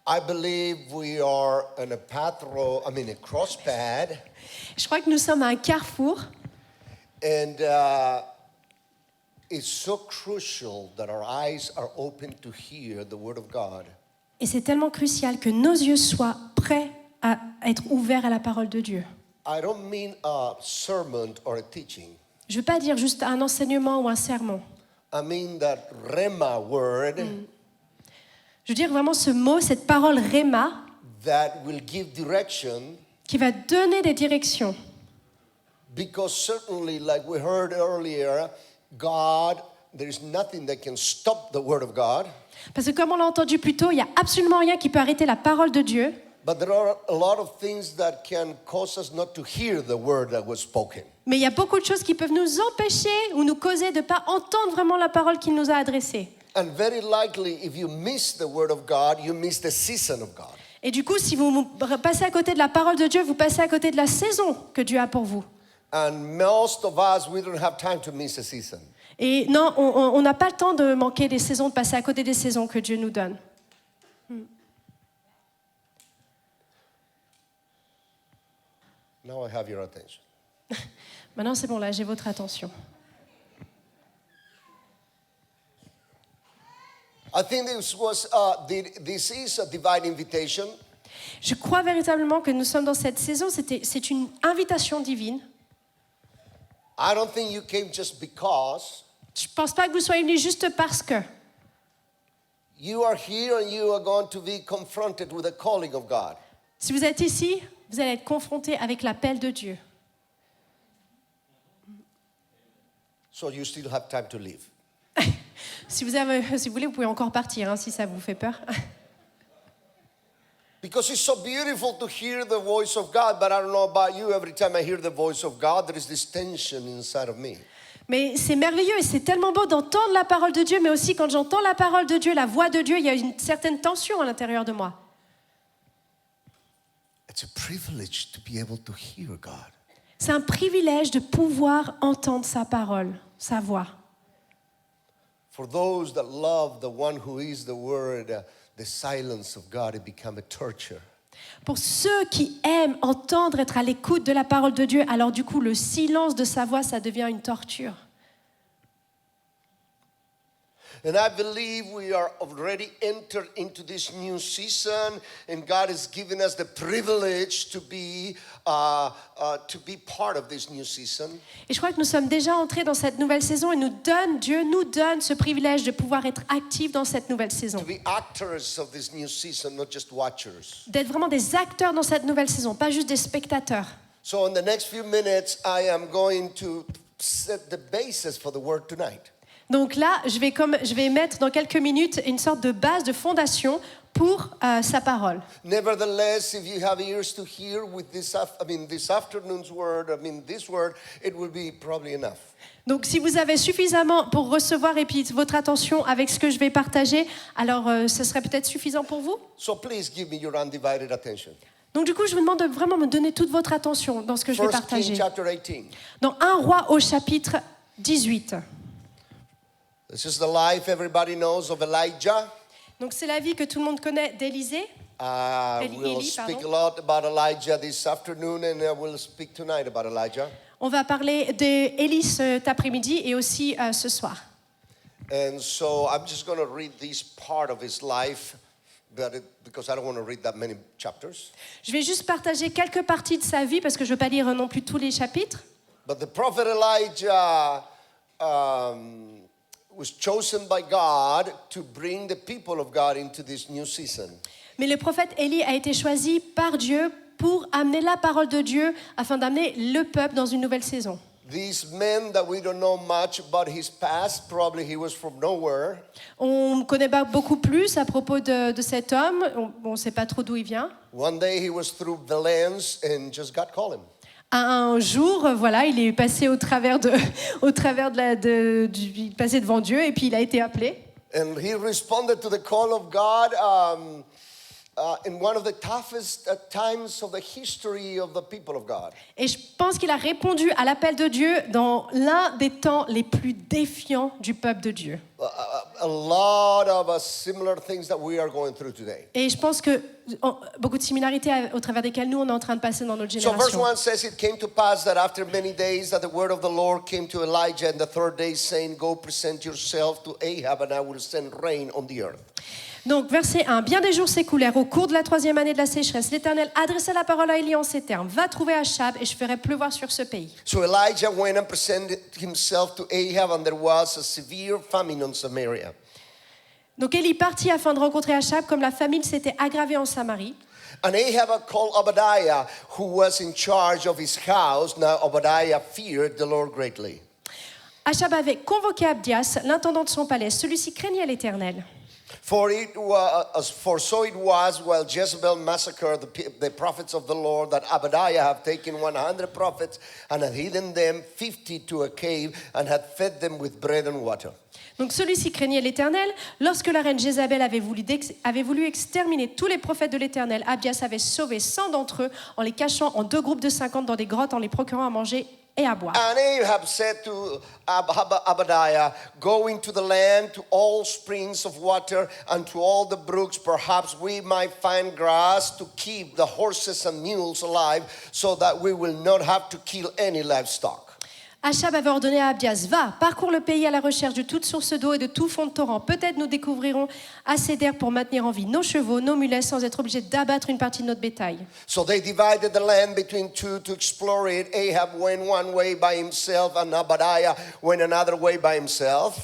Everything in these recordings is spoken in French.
I believe we are on a a cross pad, Je crois que nous sommes à un carrefour. and it's so crucial that our eyes are open to hear the Word of God. Et c'est tellement crucial que nos yeux soient prêts à être ouverts à la parole de Dieu. I don't mean a sermon or a teaching. Je ne veux pas dire juste un enseignement ou un sermon. I mean that Rhema word Je veux dire vraiment ce mot, cette parole Rhéma, that will give direction, qui va donner des directions. because certainly, like we heard earlier, God, there is nothing that can stop the Word of God. Parce que comme on l'a entendu plus tôt, il n'y a absolument rien qui peut arrêter la parole de Dieu. But there are a lot of things that can cause us not to hear the word that was spoken. Mais il y a beaucoup de choses qui peuvent nous empêcher ou nous causer de ne pas entendre vraiment la parole qu'il nous a adressée. And very likely, if you miss the word of God, you miss the season of God. Et du coup, si vous passez à côté de la parole de Dieu, vous passez à côté de la saison que Dieu a pour vous. And most of us, we don't have time to miss a season. Et non, on n'a pas le temps de manquer des saisons, de passer à côté des saisons que Dieu nous donne. Now I have your attention. Maintenant, c'est bon, là, j'ai votre attention. I think this is a divine invitation. Je crois véritablement que nous sommes dans cette saison, c'est une invitation divine. I don't think you came just because. Je ne pense pas que vous soyez venus juste parce que. You are here and you are going to be confronted with the calling of God. Si vous êtes ici, vous allez être confrontés avec l'appel de Dieu. So you still have time to live. Si vous voulez, vous pouvez encore partir, hein, si ça vous fait peur. Because it's so beautiful to hear the voice of God, but I don't know about you, every time I hear the voice of God, there is this tension inside of me. Mais c'est merveilleux et c'est tellement beau d'entendre la parole de Dieu, mais aussi quand j'entends la parole de Dieu, la voix de Dieu, il y a une certaine tension à l'intérieur de moi. It's a privilege to be able to hear God. C'est un privilège de pouvoir entendre sa parole, sa voix. For those that love the one who is the Word, the silence of God, it become a torture. Pour ceux qui aiment entendre, être à l'écoute de la parole de Dieu, alors du coup, le silence de sa voix, ça devient une torture. And I believe we are already entered into this new season, and God has given us the privilege to be part of this new season. Et je crois que nous sommes déjà entrés dans cette nouvelle saison et Dieu nous donne ce privilège de pouvoir être actifs dans cette nouvelle saison. To be actors of this new season, not just watchers. D'être vraiment des acteurs dans cette nouvelle saison, pas juste des spectateurs. So in the next few minutes, I am going to set the basis for the word tonight. Donc là, je vais mettre dans quelques minutes une sorte de base, de fondation pour sa parole. Nevertheless, if you have ears to hear with this afternoon's word, this word, it will be probably enough. Donc si vous avez suffisamment pour recevoir et puis votre attention avec ce que je vais partager, alors ce serait peut-être suffisant pour vous. So please give me your undivided attention. Donc du coup, je vous demande de vraiment me donner toute votre attention dans ce que je vais 1 partager. Kings chapter 18. Dans 1 Roi au chapitre 18. This is the life everybody knows of Elijah. Donc c'est la vie que tout le monde connaît d'Élisée. We'll speak a lot about Elijah this afternoon, and we'll speak tonight about Elijah. On va parler d'Élie cet après-midi et aussi ce soir. And so I'm just going to read this part of his life, because I don't want to read that many chapters. Je vais juste partager quelques parties de sa vie parce que je ne veux pas lire non plus tous les chapitres. But the prophet Elijah was chosen by God to bring the people of God into this new season. Mais le prophète Élie a été choisi par Dieu pour amener la parole de Dieu afin d'amener le peuple dans une nouvelle saison. This man that we don't know much about his past, probably he was from nowhere. On ne connaît pas beaucoup plus à propos de cet homme, on ne sait pas trop d'où il vient. One day he was through the lands and just God called him. Un jour, voilà, il est passé il passait devant Dieu et puis il a été appelé. And he responded to the call of God in one of the toughest times of the history of the people of God. Et je pense qu'il a répondu à l'appel de Dieu dans l'un des temps les plus défiants du peuple de Dieu. a lot of similar things that we are going through today. Et je pense que beaucoup de similarités au travers desquelles nous, on est en train de passer dans notre So verse génération. 1 says, it came to pass that after many days that the word of the Lord came to Elijah and the third day, saying, go present yourself to Ahab, and I will send rain on the earth. Donc, verset 1. Bien des jours s'écoulèrent. Au cours de la 3e année de la sécheresse, l'Éternel adressa la parole à Élie en ces termes. Va trouver Achab et je ferai pleuvoir sur ce pays. So Elijah went and presented himself to Ahab, and there was a severe famine in Samaria. Donc, Élie partit afin de rencontrer Achab, comme la famine s'était aggravée en Samarie. And Ahab had called Obadiah, who was in charge of his house. Now Obadiah feared the Lord greatly. Achab avait convoqué Abdias, l'intendant de son palais. Celui-ci craignait l'Éternel. For so it was while Jezebel massacred the prophets of the Lord that Obadiah had taken 100 prophets and had hidden them 50 to a cave and had fed them with bread and water. Donc celui-ci craignait l'Éternel. Lorsque la reine Jézabel avait voulu exterminer tous les prophètes de l'Éternel, Abdias avait sauvé 100 d'entre eux en les cachant en 2 groupes de 50 dans des grottes, en les procurant à manger et à boire. And Ahab said to Obadiah, go into the land to all springs of water and to all the brooks. Perhaps we might find grass to keep the horses and mules alive so that we will not have to kill any livestock. Achab avait ordonné à Abdias, va, parcours le pays à la recherche de toute source d'eau et de tout fond de torrent. Peut-être nous découvrirons assez d'air pour maintenir en vie nos chevaux, nos mulets, sans être obligés d'abattre une partie de notre bétail. So they divided the land between two to explore it. Ahab went one way by himself and Obadiah went another way by himself.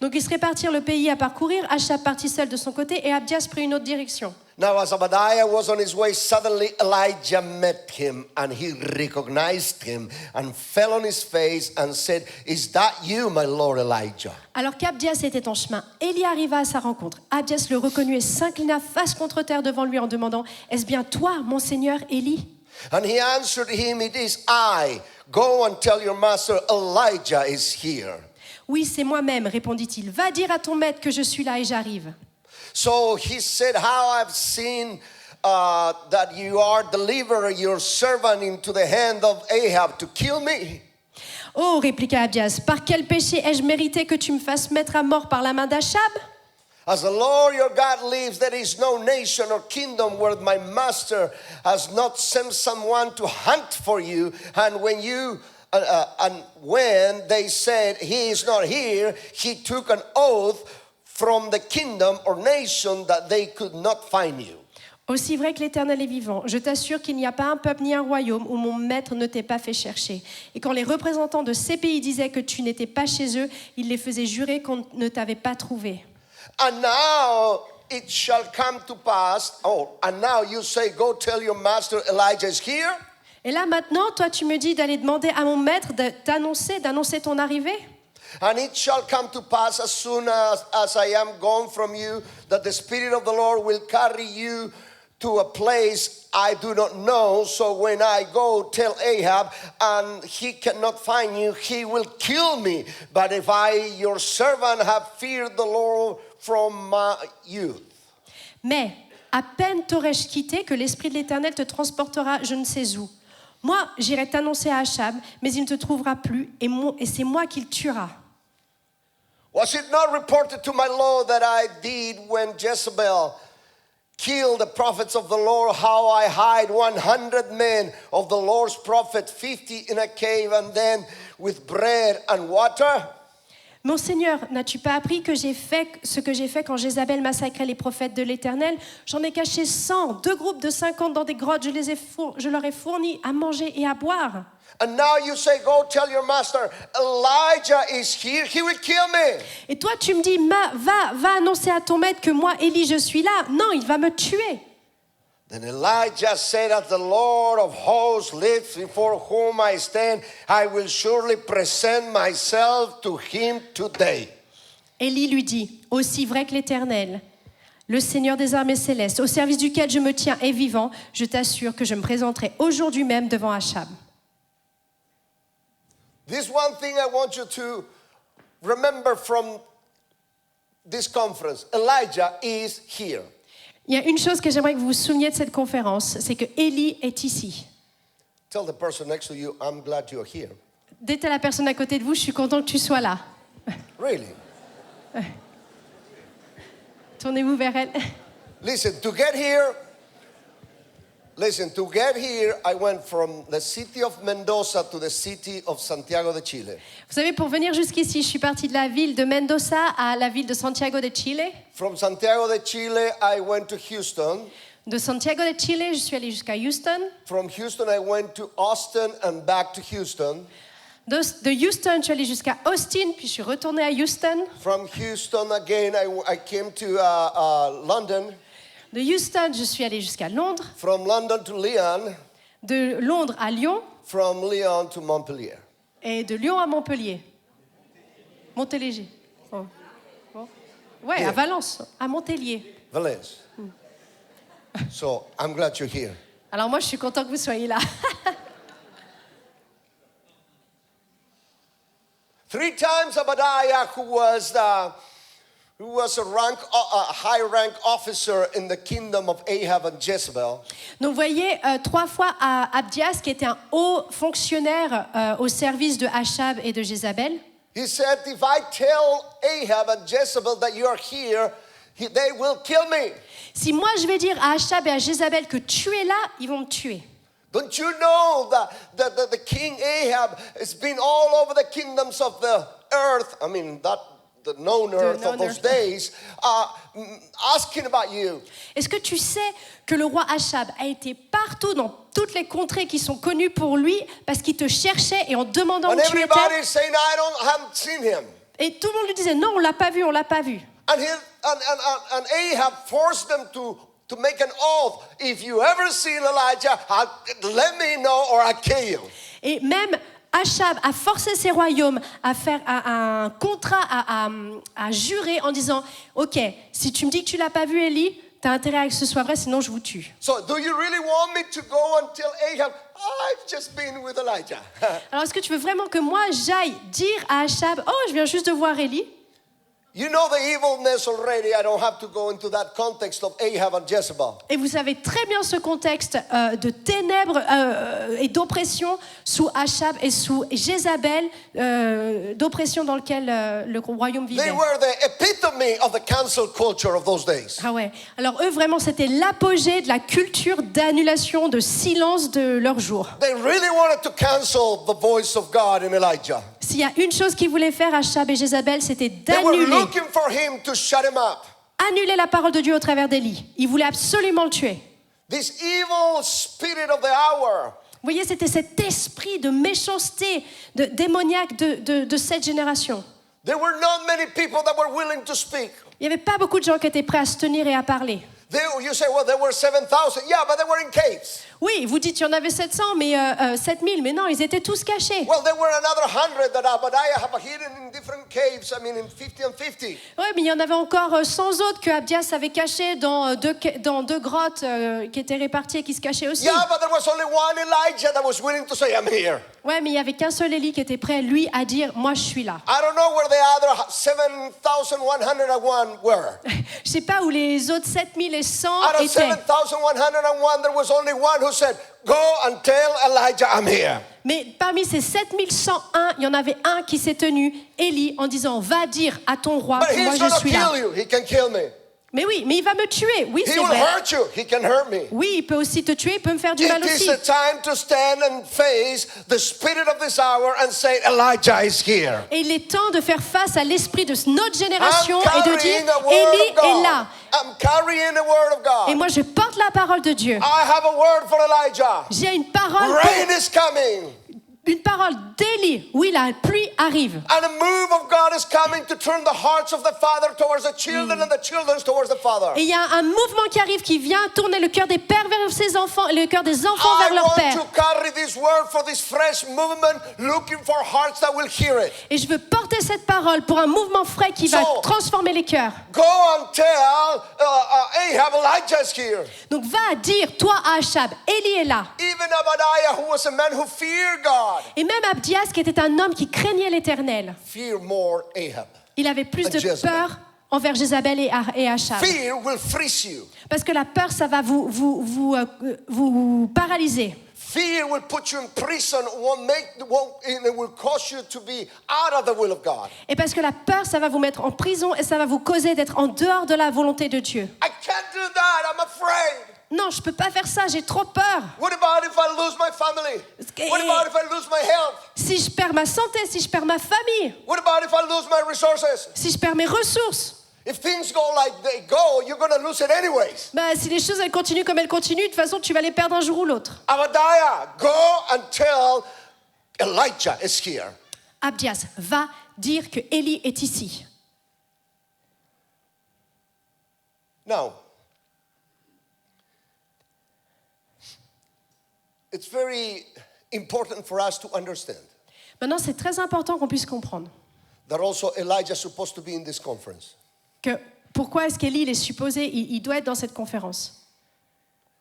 Donc ils se répartirent le pays à parcourir. Achab partit seul de son côté et Abdias prit une autre direction. Now as Obadiah was on his way, suddenly Elijah met him, and he recognized him and fell on his face and said, is that you, my Lord Elijah? Alors qu'Abdias était en chemin, Élie arriva à sa rencontre. Abdias le reconnut et s'inclina face contre terre devant lui en demandant, est-ce bien toi, mon Seigneur Élie? And he answered him, it is I. Go and tell your master Elijah is here. Oui, c'est moi-même, répondit-il. Va dire à ton maître que je suis là et j'arrive. So he said, how I've seen that you are delivering your servant into the hand of Ahab to kill me. Oh, répliqua Abdias, par quel péché ai-je mérité que tu me fasses mettre à mort par la main d'Achab? As the Lord your God lives, there is no nation or kingdom where my master has not sent someone to hunt for you. And when they said he is not here, he took an oath from the kingdom or nation that they could not find you. Aussi vrai que l'Éternel est vivant, je t'assure qu'il n'y a pas un peuple ni un royaume où mon maître ne t'ait pas fait chercher. Et quand les représentants de ces pays disaient que tu n'étais pas chez eux, ils les faisaient jurer qu'on ne t'avait pas trouvé. And now it shall come to pass, and now you say, go tell your master Elijah is here. Et là maintenant, toi tu me dis d'aller demander à mon maître d'annoncer ton arrivée? And it shall come to pass as soon as I am gone from you, that the Spirit of the Lord will carry you to a place I do not know. So when I go tell Ahab and he cannot find you, he will kill me. But if I, your servant, have feared the Lord from my youth. Mais à peine t'aurais-je quitté que l'Esprit de l'Éternel te transportera je ne sais où. Moi, j'irai t'annoncer à Achab, mais il ne te trouvera plus et c'est moi qui le tuera. Was it not reported to my Lord that I did when Jezebel killed the prophets of the Lord, how I hide 100 men of the Lord's prophets, 50 in a cave, and then with bread and water? Mon Seigneur, n'as-tu pas appris que j'ai fait ce que j'ai fait quand Jézabel massacrait les prophètes de l'Éternel? J'en ai caché 100, 2 groupes de 50 dans des grottes, je leur ai fourni à manger et à boire. And now you say, go tell your master, Elijah is here, he will kill me. Et toi, tu me dis, va annoncer à ton maître que moi, Élie, je suis là. Non, il va me tuer. Then Elijah said, as the Lord of hosts lives before whom I stand, I will surely present myself to him today. Élie lui dit, aussi vrai que l'Éternel, le Seigneur des armées célestes, au service duquel je me tiens est vivant, je t'assure que je me présenterai aujourd'hui même devant Achab. This one thing I want you to remember from this conference. Elijah is here. Il y a une chose que j'aimerais que vous vous souveniez de cette conférence, c'est que Élie est ici. Tell the person next to you, I'm glad you're here. Dites à la personne à côté de vous, je suis content que tu sois là. Really? Tournez-vous vers elle. Listen, to get here, I went from the city of Mendoza to the city of Santiago de Chile. Vous savez, pour venir jusqu'ici, je suis partie de la ville de Mendoza à la ville de Santiago de Chile. From Santiago de Chile, I went to Houston. De Santiago de Chile, je suis allée jusqu'à Houston. From Houston, I went to Austin and back to Houston. De Houston, je suis allée jusqu'à Austin, puis je suis retournée à Houston. From Houston again, I came to London. De Houston, je suis allée jusqu'à Londres. From London to Lyon. De Londres à Lyon. From Lyon to Montpellier. Et de Lyon à Montpellier. Montéléger. Oh. Oh. Ouais, Yeah. à Valence, à Montpellier. Valence. So I'm glad you're here. Alors moi, je suis content que vous soyez là. 3 times Obadiah, who was a high rank officer in the kingdom of Ahab and Jezebel. Donc vous voyez, 3 fois à Abdias, qui était un haut fonctionnaire au service de Achab et de Jézabel. He said, if I tell Ahab and Jezebel that you are here, they will kill me. Si moi je vais dire à Achab et à Jézabel que tu es là, ils vont me tuer. Don't you know that the king Ahab has been all over the kingdoms of the earth? I mean, the known earth of those days, asking about you. Est-ce que tu sais que le roi Achab a été partout dans toutes les contrées qui sont connues pour lui parce qu'il te cherchait et en demandant And où tu étais? everybody is saying, I haven't seen him. Et tout le monde lui disait non, on l'a pas vu, on l'a pas vu. And Ahab forced them to make an oath. If you ever see Elijah, let me know or I'll kill you. Et même Achab a forcé ses royaumes à faire un contrat, à jurer en disant ok, si tu me dis que tu l'as pas vu Élie, t'as intérêt à que ce soit vrai, sinon je vous tue. So do you really want me to go and tell Ahab, I've just been with Elijah? Alors est-ce que tu veux vraiment que moi j'aille dire à Achab, oh je viens juste de voir Élie? You know the evilness already. I don't have to go into that context of Ahab and Jezebel. Et vous savez très bien ce contexte de ténèbres et d'oppression sous Achab et sous Jézabel, d'oppression dans lequel le royaume They vivait. were the epitome of the cancel culture of those days. Ah ouais. Alors eux vraiment c'était l'apogée de la culture d'annulation, de silence de leur jour. They really wanted to cancel the voice of God in Elijah. S'il y a une chose qu'ils voulaient faire Achab et Jézabel, c'était They were d'annuler, looking for him to shut him up. annuler la parole de Dieu au travers d'Élie. Ils voulaient absolument le tuer. This evil spirit of the hour. Vous voyez, c'était cet esprit de méchanceté, de démoniaque de cette génération. There were not many people that were willing to speak. Il n'y avait pas beaucoup de gens qui étaient prêts à se tenir et à parler. You say, well, there were 7,000. Yeah, but they were in caves. Oui, vous dites qu'il y en avait 700, mais 7000, mais non, ils étaient tous cachés. Well, there were another 100 that Obadiah have hidden in different caves. I mean, in 50 and 50. Oui, mais il y en avait encore 100 autres que Abdias avait cachés dans deux grottes qui étaient réparties et qui se cachaient aussi. Yeah, but there was only one Elijah that was willing to say, I'm here. Ouais, mais il y avait qu'un seul Élie qui était prêt, lui, à dire, moi, je suis là. I don't know where the other 7,101 were. Je sais pas où les autres 7100 Out of étaient. 7,101, there was only one who said, go and tell Elijah I'm here. Mais parmi ces 7101, il y en avait un qui s'est tenu, Élie, en disant, va dire à ton roi But que moi he's je going to suis là. kill you. He can kill me. Mais oui, mais il va me tuer. Oui, He c'est will vrai. hurt you. He can hurt me. Oui, il peut aussi te tuer, il peut me faire du mal It aussi. is a time to stand and face the spirit of this hour and say, Elijah is here. Et il est temps de faire face à l'esprit de notre I'm génération et de dire, carrying a word Élie of est God. là. I'm carrying a word of Et God. moi, je porte la parole de Dieu. I have a word for Elijah. J'ai une parole, Rain is coming. une parole d'Élie. Oui, la pluie arrive. And a move of God is coming to turn the hearts of the father towards the children and the children towards the father. Et il y a un mouvement qui arrive qui vient tourner le cœur des pères vers ses enfants et le cœur des enfants vers I leur want père. to carry this word for this fresh movement, looking for hearts that will hear it. Et je veux porter cette parole pour un mouvement frais qui va So- transformer les cœurs. Go and tell Ahab, Elijah is here. Donc va dire, toi à Achab, Élie est là. Even Obadiah, who was a man who feared God, Et même Abdias, qui était un homme qui craignait l'Éternel, fear more Ahab. il avait plus de Jezebel. peur envers Jézabel et Achab. Fear will freeze you. Parce que la peur, ça va vous paralyser. Fear will put you in prison, it will cause you to be out of the will of God. Et parce que la peur, ça va vous mettre en prison et ça va vous causer d'être en dehors de la volonté de Dieu. I can't do that, I'm afraid. Non, je peux pas faire ça, j'ai trop peur. What about if I lose my family? What about if I lose my health? Si je perds ma santé, si je perds ma famille, What about if I lose my resources? si je perds mes ressources, If things go like they go, you're going to lose it anyways. bah, si les choses elles continuent comme elles continuent, de toute façon tu vas les perdre un jour ou l'autre. Abadiah, go and tell Elijah is here. Abdias, va dire que Élie est ici. Now, it's very important for us to understand Maintenant, c'est très important qu'on puisse comprendre that also Elijah is supposed to be in this conference. que pourquoi est-ce qu'Élie il est supposé, il doit être dans cette conférence.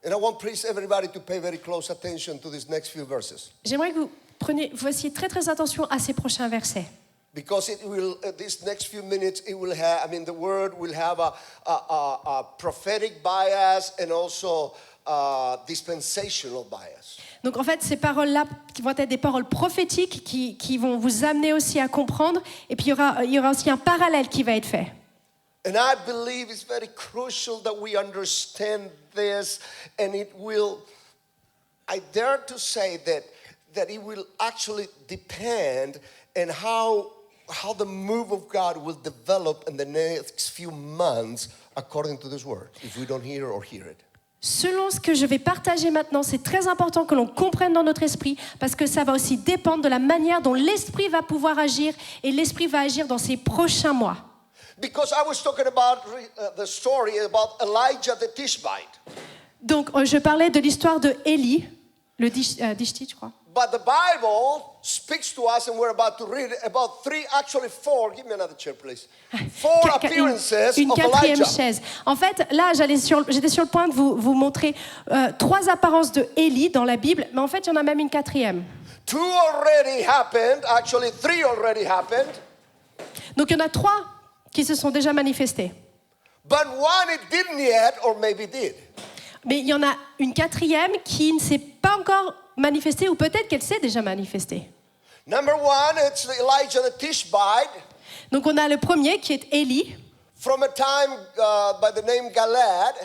And I want please everybody to pay very close attention to these next few verses. J'aimerais que vous fassiez très très attention à ces prochains versets. Because it will, these next few minutes, it will have, the word will have a prophetic bias and also dispensational bias. Donc en fait, ces paroles-là qui vont être des paroles prophétiques qui vont vous amener aussi à comprendre. Et puis il y aura aussi un parallèle qui va être fait. And I believe it's very crucial that we understand this, and it will, I dare to say that it will actually depend on how the move of God will develop in the next few months according to this word, if we don't hear or hear it. Selon ce que je vais partager maintenant, c'est très important que l'on comprenne dans notre esprit parce que ça va aussi dépendre de la manière dont l'esprit va pouvoir agir et l'esprit va agir dans ces prochains mois. Because I was talking about the story about Elijah the Tishbite. Donc je parlais de l'histoire de Élie, le Dishti, je crois. But the Bible speaks to us, and we're about to read about four, give me another chair please, four appearances Une of quatrième Elijah. chaise. En fait, là, j'étais sur le point de vous montrer 3 apparences de Élie dans la Bible, mais en fait, il y en a même une 4e. 2 already happened, actually 3 already happened. Donc il y en a 3 qui se sont déjà manifestés. But one it didn't yet, or maybe did. Mais il y en a une 4e qui ne s'est pas encore manifestée, ou peut-être qu'elle s'est déjà manifestée. Number 1, it's Elijah the Tishbite. Donc on a le premier qui est Élie, From a time by the name Galaad.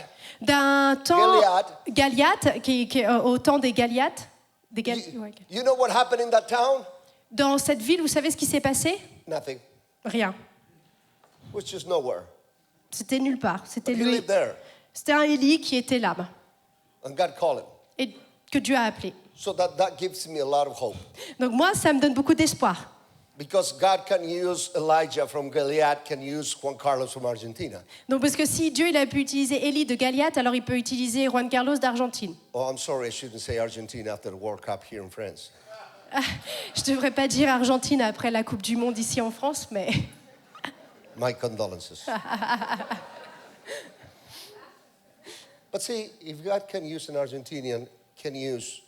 d'un temps Goliath. qui est au temps des Goliaths. You know what happened in that town? Dans cette ville, vous savez ce qui s'est passé? Nothing. Rien. It was just nowhere. C'était nulle part. C'était He lui. lived there. C'était un Élie qui était là And God called him. et que Dieu a appelé. So that gives me a lot of hope. Donc moi, ça me donne beaucoup d'espoir. Because God can use Elijah from Goliath, can use Juan Carlos from Argentina. Donc parce que si Dieu il a pu utiliser Élie de Goliath, alors il peut utiliser Juan Carlos d'Argentine. Oh, I'm sorry, I shouldn't say Argentina after the World Cup here in France. Je devrais pas dire Argentine après la Coupe du Monde ici en France, mais My condolences. But see, if God can use an Argentinian, can use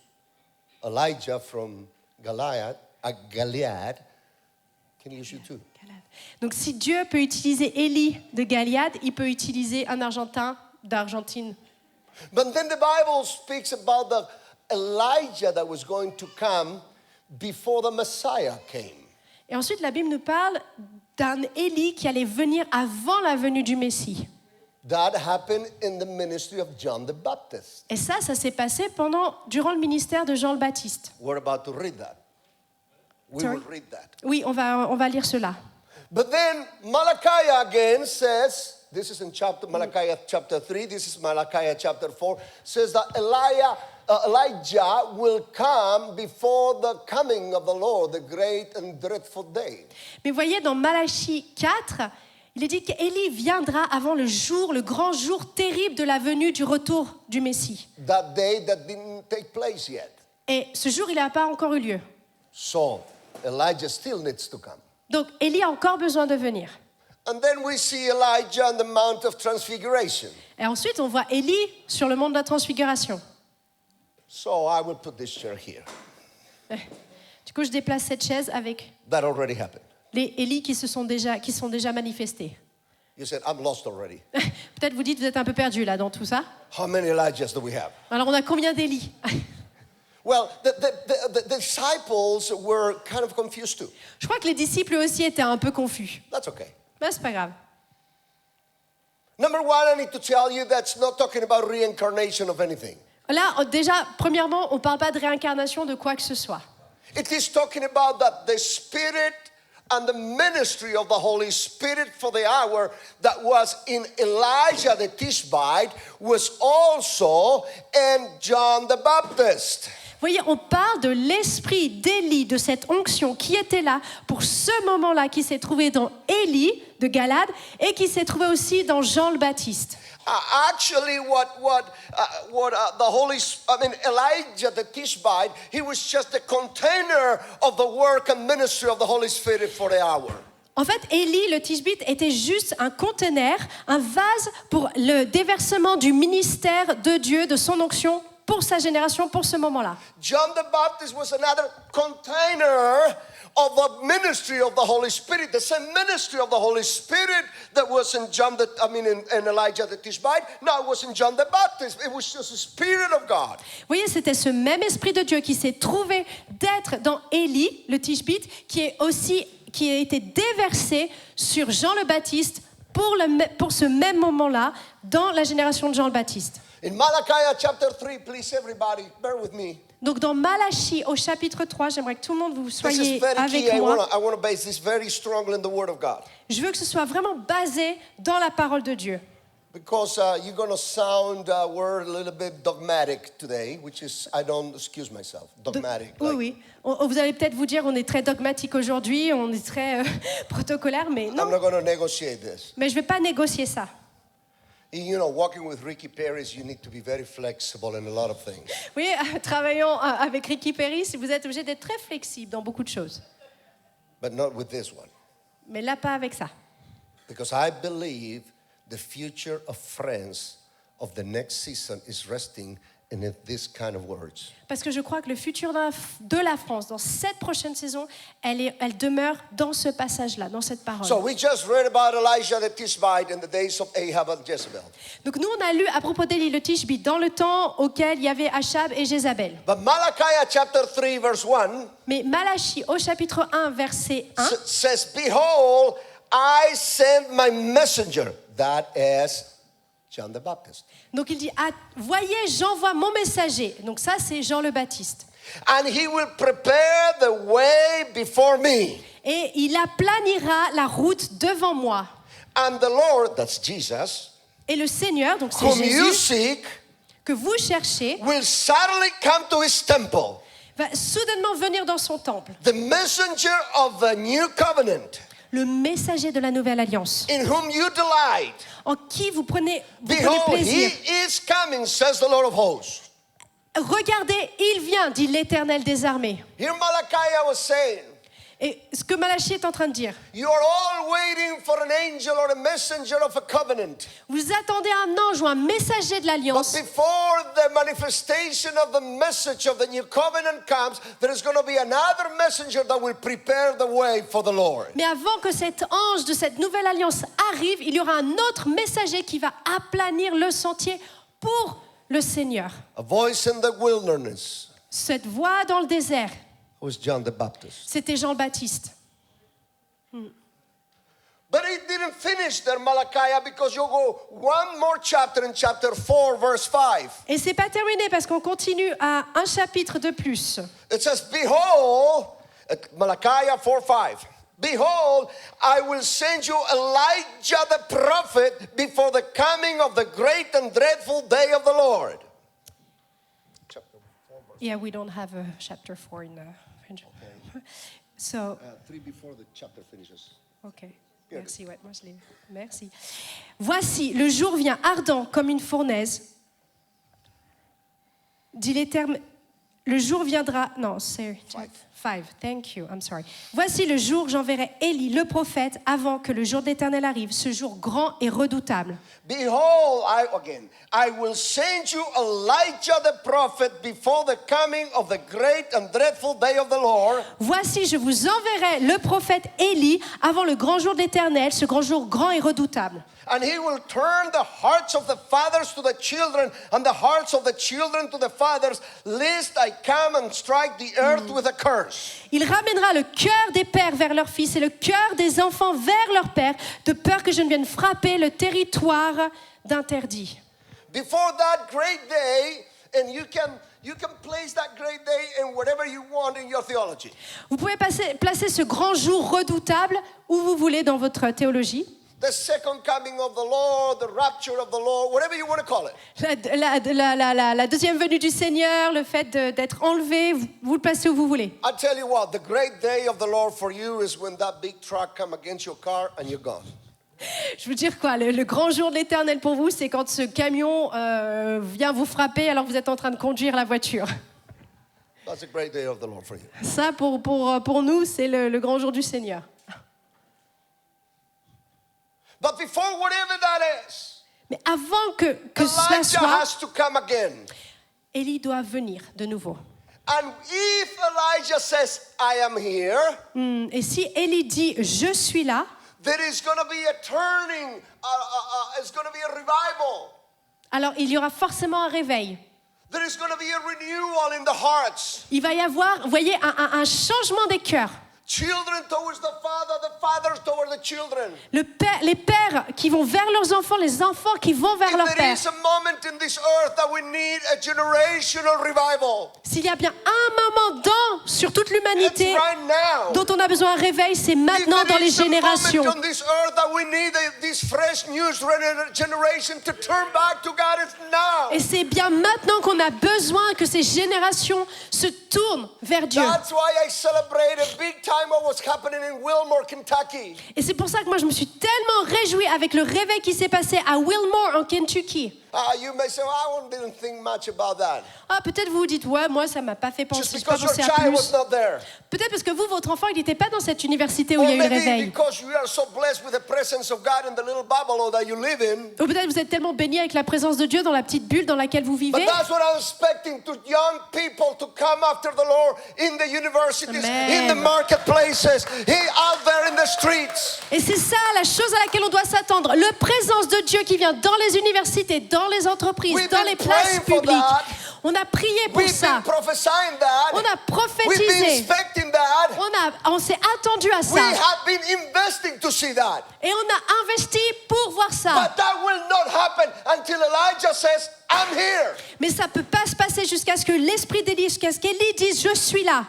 Elijah from Goliath, can use you too. donc si Dieu peut utiliser Élie de Goliath, il peut utiliser un Argentin d'Argentine. But then the Bible speaks about the Elijah that was going to come before the Messiah came. Et ensuite, la Bible nous parle d'un Élie qui allait venir avant la venue du Messie. That happened in the ministry of John the Baptist. Et ça s'est passé durant le ministère de Jean le Baptiste. We're about to read that. We Sorry? will read that. Oui, on va lire cela. But then Malachi again says, this is in Malachi chapter 3, this is Malachi chapter 4, says that Elijah will come before the coming of the Lord, the great and dreadful day. Mais voyez, dans Malachie 4, il est dit qu'Élie viendra avant le grand jour terrible de la venue du retour du Messie. That day that didn't take place yet. Et ce jour, il n'a pas encore eu lieu. So Elijah still needs to come. Donc, Élie a encore besoin de venir. And then we see Elijah on the Mount of Transfiguration. Et ensuite, on voit Élie sur le mont de la Transfiguration. So I will put this chair here. Du coup, je déplace cette chaise avec That already happened. les Élie qui sont déjà manifestés. You said, I'm lost already. Peut-être vous dites, vous êtes un peu perdu là dans tout ça. How many Elijahs do we have? Alors, on a combien d'Élie? Well, the disciples were kind of confused too. Je crois que les disciples eux aussi étaient un peu confus. That's okay. Mais c'est pas grave. Number one, I need to tell you that's not talking about reincarnation of anything. Là, déjà, premièrement, on ne parle pas de réincarnation de quoi que ce soit. It is talking about that the Spirit and the ministry of the Holy Spirit for the hour that was in Elijah the Tishbite was also in John the Baptist. Vous voyez, on parle de l'esprit d'Élie, de cette onction qui était là pour ce moment-là, qui s'est trouvé dans Élie de Galade et qui s'est trouvé aussi dans Jean le Baptiste. Actually, Elijah the Tishbite, he was just the container of the work and ministry of the Holy Spirit for the hour. En fait, Élie, le Tishbite, était juste un conteneur, un vase pour le déversement du ministère de Dieu, de son onction, pour sa génération, pour ce moment-là. John the Baptist was another container of the ministry of the Holy Spirit, the same ministry of the Holy Spirit that was in in Elijah the Tishbite. Now it was in John the Baptist. It was just the Spirit of God. Vous voyez, c'était ce même esprit de Dieu qui s'est trouvé d'être dans Élie, le Tishbite, qui a été déversé sur Jean le Baptiste pour ce même moment-là, dans la génération de Jean le Baptiste. In Malachi chapter 3, please everybody, bear with me. Donc dans Malachie au chapitre 3, j'aimerais que tout le monde vous This is soyez very avec key. moi. I want to base this very strongly in the Word of God. Je veux que ce soit vraiment basé dans la parole de Dieu. Because you're going to sound, we're a little bit dogmatic today, which is, I don't excuse myself, dogmatic. Oui. Vous allez peut-être vous dire, on est très dogmatique aujourd'hui, on est très protocolaire, mais non. I'm not going to negotiate this. Mais je ne vais pas négocier ça. You know, working with Ricky Paris, you need to be very flexible in a lot of things. Oui, travaillant avec Ricky Paris, vous êtes obligé d'être très flexible dans beaucoup de choses. But not with this one. Mais là, pas avec ça. Because I believe the future of France of the next season is resting in this kind of words. Parce que je crois que le futur de la France, dans cette prochaine saison, elle demeure dans ce passage-là, dans cette parole. So we just read about Elijah the Tishbite in the days of Ahab and Jezebel. Donc nous, on a lu à propos d'Élie le Tishbite dans le temps auquel il y avait Achab et Jézabel. But Malachi chapter 3 verse 1 Mais Malachie au chapitre 1, verset 1, says, Behold, I send my messenger, that is John the Baptist. donc il dit, voyez, j'envoie mon messager. Donc ça, c'est Jean le Baptiste. And he will prepare the way before me. Et il aplanira la route devant moi. And the Lord, that's Jesus, Et le Seigneur, donc c'est whom you Jésus, seek, que vous cherchez, will suddenly come to his temple. va soudainement venir dans son temple. The messenger of the new covenant, Le messager de la nouvelle alliance, in whom you delight. en qui vous prenez Behold, he plaisir. is coming, says the Lord of hosts. Regardez, il vient, dit l'Éternel des armées. Here Malachi was saying, Et ce que Malachie est en train de dire, you are all waiting for an angel or a messenger of a covenant. vous attendez un ange ou un messager de But l'alliance, before the manifestation of the message of the new covenant comes, there is going to be another messenger that will prepare the way for the Lord. mais avant que cet ange de cette nouvelle alliance arrive, il y aura un autre messager qui va aplanir le sentier pour le Seigneur. A voice in the wilderness Cette voix dans le désert, was John the Baptist. c'était Jean le Baptiste. But it didn't finish there, Malachi, because you go one more chapter in chapter 4, verse 5. Et c'est pas terminé parce qu'on continue à un chapitre de plus. It says, Behold, Malachi 4:5. Behold, I will send you Elijah the prophet before the coming of the great and dreadful day of the Lord. Yeah, we don't have a chapter 4 in French. So, 3 before the chapter finishes. ok. Merci, ouais, moi je l'ai. Merci. Voici, le jour vient ardent comme une fournaise. Dit l'Éternel. Le jour viendra. Non, c'est 5, thank you, I'm sorry. Voici le jour, j'enverrai Élie, le prophète, avant que le jour de l'Éternel arrive, ce jour grand et redoutable. Behold, I will send you Elijah the prophet before the coming of the great and dreadful day of the Lord. Voici, je vous enverrai le prophète Élie avant le grand jour de l'Éternel, ce grand jour grand et redoutable. And he will turn the hearts of the fathers to the children and the hearts of the children to the fathers, lest I come and strike the earth with a curse. Il ramènera le cœur des pères vers leurs fils et le cœur des enfants vers leurs pères, de peur que je ne vienne frapper le territoire d'interdit. Before that great day, and you can place that great day in whatever you want in your theology. Vous pouvez placer ce grand jour redoutable où vous voulez dans votre théologie. The second coming of the Lord, the rapture of the Lord, whatever you want to call it. La deuxième venue du Seigneur, le fait d'être enlevé, vous le placez où vous voulez. I tell you what, the great day of the Lord for you is when that big truck come against your car and you're gone. Je veux dire quoi, le grand jour de l'Éternel pour vous, c'est quand ce camion vient vous frapper alors que vous êtes en train de conduire la voiture. That's a great day of the Lord for you. Ça, pour nous, c'est le grand jour du Seigneur. But before whatever that is, Mais avant que cela Elijah soit, has to come again. Élie doit venir de nouveau. And if Elijah says, I am here, Et si Élie dit « Je suis là », there is going to be a turning, it's going to be a revival. alors il y aura forcément un réveil. There is going to be a renewal in the hearts. Il va y avoir, vous voyez, un changement des cœurs. Children towards the fathers towards the children. Les pères qui vont vers leurs enfants, les enfants qui vont vers If leurs there pères. is a moment in this earth that we need a generational revival, S'il y a bien un moment sur toute it's l'humanité right now. dont on a besoin d'un réveil, c'est maintenant If dans there les is a générations. moment on this earth that we need this fresh new generation to turn back to God, it's now. Et c'est bien maintenant qu'on a besoin que ces générations se tournent vers Dieu. That's why I celebrate a big time what was happening in Wilmore, Kentucky. Et c'est pour ça que moi je me suis tellement réjouie avec le réveil qui s'est passé à Wilmore en Kentucky. You may say, well, I didn't think much about that. Ah, peut-être vous vous dites, ouais, moi ça m'a pas fait Just penser, j'ai pas because your pensé à child was plus. not there. Peut-être parce que vous, votre enfant, il n'était pas dans cette université où Or il y a eu le maybe réveil. because you are so blessed with the presence of God in the little bubble that you live in. Ou peut-être vous êtes tellement béni avec la présence de Dieu dans la petite bulle dans laquelle vous But vivez. that's what I'm expecting to young people to come after the Lord in the universities, Amen. in the marketplaces, out there in the streets. Et c'est ça la chose à laquelle on doit s'attendre. La présence de Dieu qui vient dans les universités, dans les entreprises, We've dans been les places praying for publiques. that. On a prié pour We've ça. been prophesying that. On a We've been prophétisé. expecting that. On s'est attendu à We ça. have been investing to see that. Et on a investi pour voir ça. But that will not happen until Elijah says, I'm here. Mais ça peut pas se passer jusqu'à ce que l'esprit d'Élie, jusqu'à ce qu'Élie dise « Je suis là ».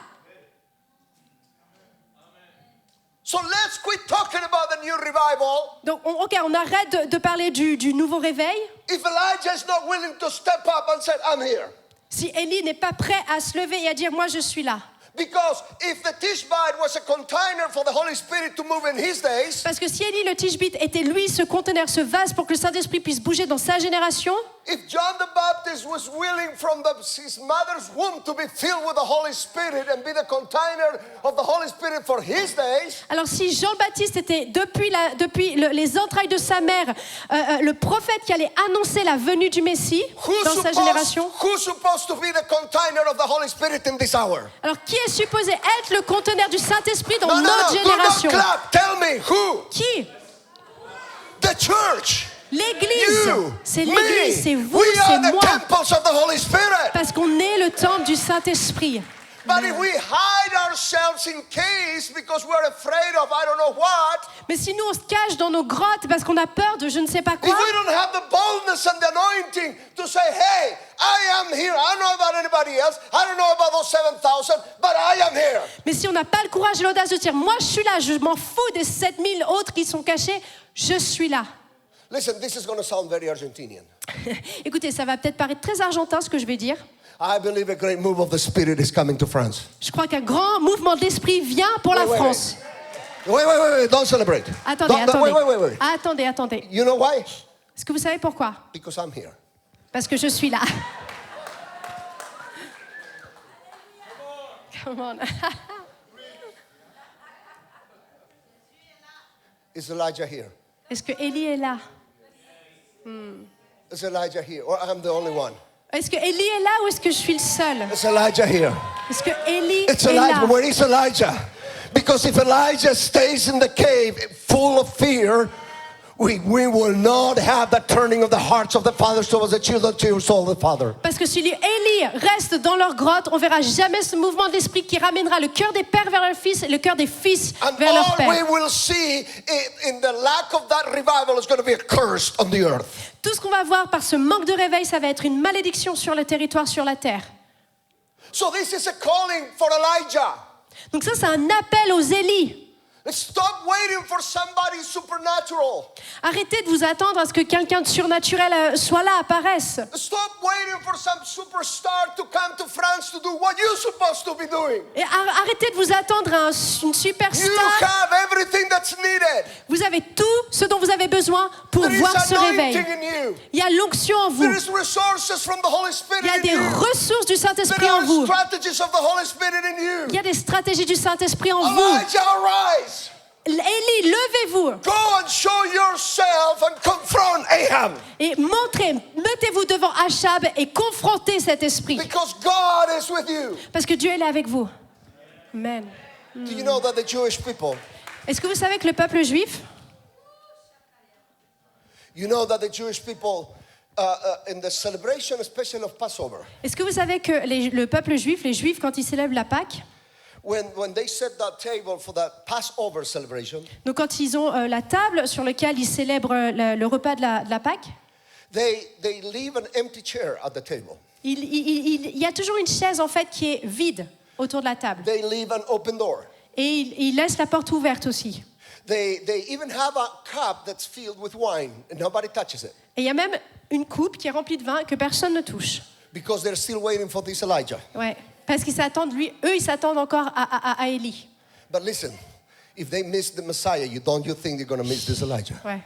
So let's quit talking about the new revival. Donc, on arrête de parler du nouveau réveil. If Elijah is not willing to step up and say, I'm here. Si Élie n'est pas prêt à se lever et à dire « Moi, je suis là ». Because if the Tishbite was a container for the Holy Spirit to move in his days, Parce que si Élie le Tishbite était lui, ce conteneur, ce vase pour que le Saint-Esprit puisse bouger dans sa génération, if John the Baptist was willing from his mother's womb to be filled with the Holy Spirit and be the container of the Holy Spirit for his days, alors si Jean-Baptiste était depuis les entrailles de sa mère, le prophète qui allait annoncer la venue du Messie dans sa génération, who's supposed to be the container of the Holy Spirit in this hour? alors qui est supposé être le conteneur du Saint-Esprit dans No, notre do génération? not clap. Tell me who? Qui? The church. L'Église. You, C'est me. l'Église, c'est vous, We c'est are the moi. temples of the Holy Spirit. Parce qu'on est le temple du Saint-Esprit. But if we hide ourselves in caves because we're afraid of I don't know what, Mais si nous on se cache dans nos grottes parce qu'on a peur de je ne sais pas if quoi, we don't have the boldness and the anointing to say, hey, I am here. I don't know about anybody else. I don't know about those 7,000, but I am here. mais si on n'a pas le courage et l'audace de dire moi je suis là, je m'en fous des 7000 autres qui sont cachés, je suis là. Listen, this is going to sound very Argentinian. Écoutez, ça va peut-être paraître très argentin ce que je vais dire. I believe a great move of the Spirit is coming to France. Je crois qu'un grand mouvement de l'esprit vient pour la Wait, France. Wait, don't celebrate. Attendez, Don't- attendez. Wait. Attendez. You know why? Est-ce que vous savez pourquoi? Because I'm here. Parce que je suis là. Come on. Is Elijah here? Est-ce que Élie est là? Is Elijah here? Or I'm the only one? Est-ce que Élie est là ou est-ce que je suis le seul? Is Elijah here? Est-ce que Élie It's est là? Elijah. Where is Elijah? Because if Elijah stays in the cave full of fear, we will not have the turning of the hearts of the fathers towards the children of the father. Parce que si Élie reste dans leur grotte, on verra jamais ce mouvement d'esprit qui ramènera le cœur des pères vers leurs fils et le cœur des fils And vers leurs all we pères. will see in the lack of that revival is going to be a curse on the earth. Tout ce qu'on va voir par ce manque de réveil, ça va être une malédiction sur le territoire, sur la terre. So this is a calling for Elijah. Donc ça, c'est un appel aux Élis. Stop waiting for somebody supernatural. Arrêtez de vous attendre à ce que quelqu'un de surnaturel soit là, apparaisse. Stop waiting for some superstar to come to France to do what you're supposed to be doing. Et arrêtez de vous attendre à une You superstar. have everything that's needed. Vous avez tout ce dont vous avez besoin pour There is voir ce réveil. anointing in you. Il y a l'onction en vous. There is resources from the Holy Spirit Il y a in des you. ressources du Saint-Esprit There en are vous. strategies of the Holy Spirit in Il y you. a des stratégies du Saint-Esprit en vous. Elijah, arise. Élie, levez-vous Go and show yourself and confront Ahab. et mettez-vous devant Achab et confrontez cet esprit. Because God is with you. Parce que Dieu est là avec vous. Amen. Do you know that the Jewish people, Est-ce que vous savez que le peuple juif, you know that the Jewish people in the celebration, especially of Passover, est-ce que vous savez que le peuple juif, les juifs, quand ils célèbrent la Pâque, when they set that table for that Passover celebration, donc quand ils ont la table sur laquelle ils célèbrent le repas de la Pâque, they leave an empty chair at the table. il y a toujours une chaise en fait qui est vide autour de la table. They leave an open door. Et il laisse la porte ouverte aussi. They even have a cup that's filled with wine and nobody touches it Et il y a même une coupe qui est remplie de vin que personne ne touche. because they're still waiting for this Elijah. Ouais. Parce qu'ils s'attendent, eux, ils s'attendent encore à Élie. But listen, if they miss the Messiah, don't you think they're going to miss this Elijah? Ouais.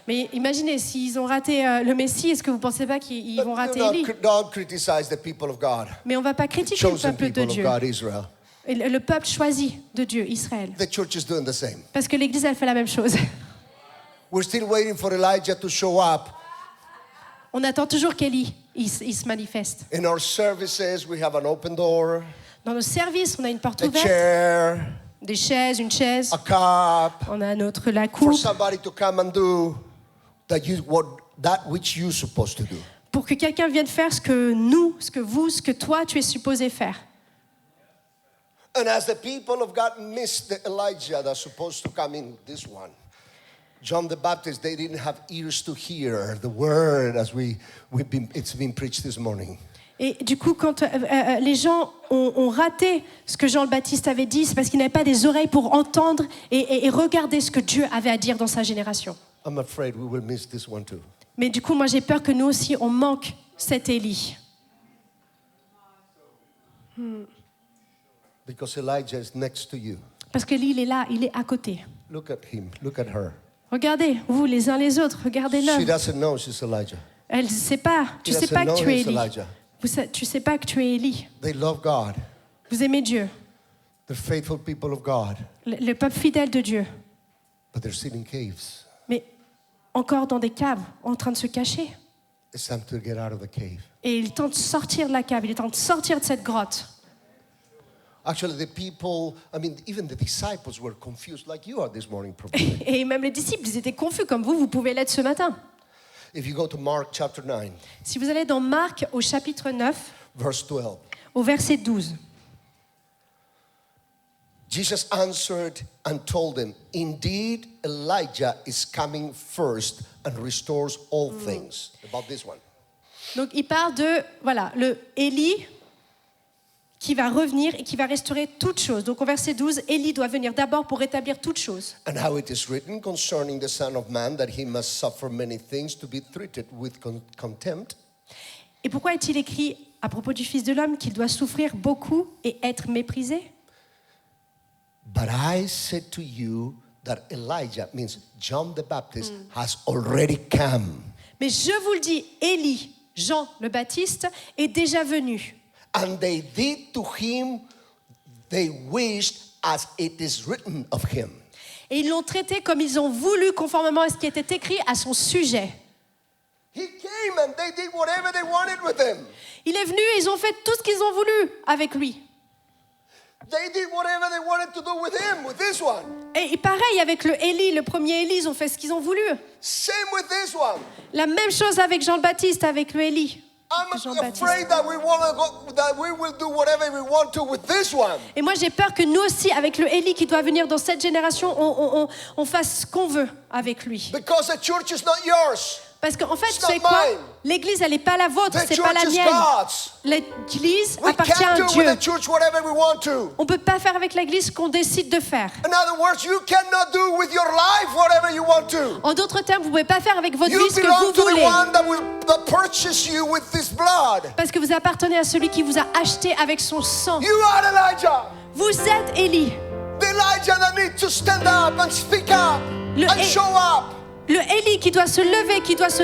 Mais imaginez, s'ils ont raté le Messie, est-ce que vous ne pensez pas qu'ils vont rater Élie? Don't criticize the people of God, Mais on ne va pas critiquer le chosen peuple de people of Dieu. God, Israel. Et le peuple choisi de Dieu, Israël. The church is doing the same. Parce que l'Église, elle fait la même chose. We're still waiting for Elijah to show up. On attend toujours qu'Élie il se manifeste. In our services, we have an open door, Dans nos services, on a une porte a ouverte, chair, des chaises, une chaise. a cup, On a la for coupe somebody to come and do that which you're supposed to do. pour que quelqu'un vienne faire ce que nous, ce que vous, ce que toi, tu es supposé faire. And as the people of God missed the Elijah that's supposed to come in this one, John the Baptist, they didn't have ears to hear the word as it's been preached this morning. Et du coup, quand les gens ont raté ce que Jean le Baptiste avait dit, c'est parce qu'ils n'avaient pas des oreilles pour entendre et regarder ce que Dieu avait à dire dans sa génération. I'm afraid we will miss this one too. Mais du coup, moi, j'ai peur que nous aussi, on manque cet Élie. Because Elijah is next to you. Parce que lui, il est là, il est à côté. Look at him, look at her. Regardez, vous, les uns les autres, She regardez-le. doesn't know she's Elijah. Elle ne sait pas, tu She sais pas doesn't que know tu es he's Élie. Elijah. Tu sais pas que tu es Élie. They love God. Vous aimez Dieu, They're faithful people of God. le peuple fidèle de Dieu. But they're sitting in caves. Mais encore dans des caves, en train de se cacher. It's time to get out of the cave. Et il est temps de sortir de la cave, il est temps de sortir de cette grotte. Actually, the people, even the disciples were confused like you are this morning probably. Et même les disciples, ils étaient confus comme vous pouvez l'être ce matin. If you go to Mark chapter 9, Si vous allez dans Marc au chapitre 9, verse 12, au verset 12, Jesus answered and told them, "Indeed, Elijah is coming first and restores all things." About this one. donc il parle de, le Élie qui va revenir et qui va restaurer toutes choses. Donc au verset 12, Élie doit venir d'abord pour rétablir toutes choses. And how it is written concerning the Son of Man that he must suffer many things to be treated with contempt. Et pourquoi est-il écrit à propos du Fils de l'homme qu'il doit souffrir beaucoup et être méprisé? But I said to you that Elijah, means John the Baptist, has already come. Mais je vous le dis, Élie, Jean le Baptiste, est déjà venu. And they did to him, they wished as it is written of him. Et ils l'ont traité comme ils ont voulu, conformément à ce qui était écrit à son sujet. He came and they did whatever they wanted with him. Il est venu et ils ont fait tout ce qu'ils ont voulu avec lui. They did whatever they wanted to do with him, with this one. Et pareil avec le Élie, le premier Élie, ils ont fait ce qu'ils ont voulu. Same with this one. La même chose avec Jean-Baptiste, avec le Élie. I'm Jean-Baptiste. afraid that we will do whatever we want to with this one. Et moi j'ai peur que nous aussi, avec le Élie qui doit venir dans cette génération, on fasse ce qu'on veut avec lui. Because the church is not yours. Parce qu'en fait, It's tu sais not quoi? mine. L'église, elle n'est pas la vôtre, The c'est pas la church is mienne. God's. L'église We appartient à can't do Dieu. with the church whatever we want to. On ne peut pas faire avec l'église ce qu'on décide de faire. In other words, you cannot do with your life whatever you want to. En d'autres termes, vous ne pouvez pas faire avec votre You vie ce que belong vous to the voulez. one that purchased you with this blood. Parce que vous appartenez à celui qui vous a acheté avec son sang. You are Elijah. Vous êtes Élie. The Elijah that needs to stand up and speak up Le and É- show up. Le Élie qui doit se lever, qui doit se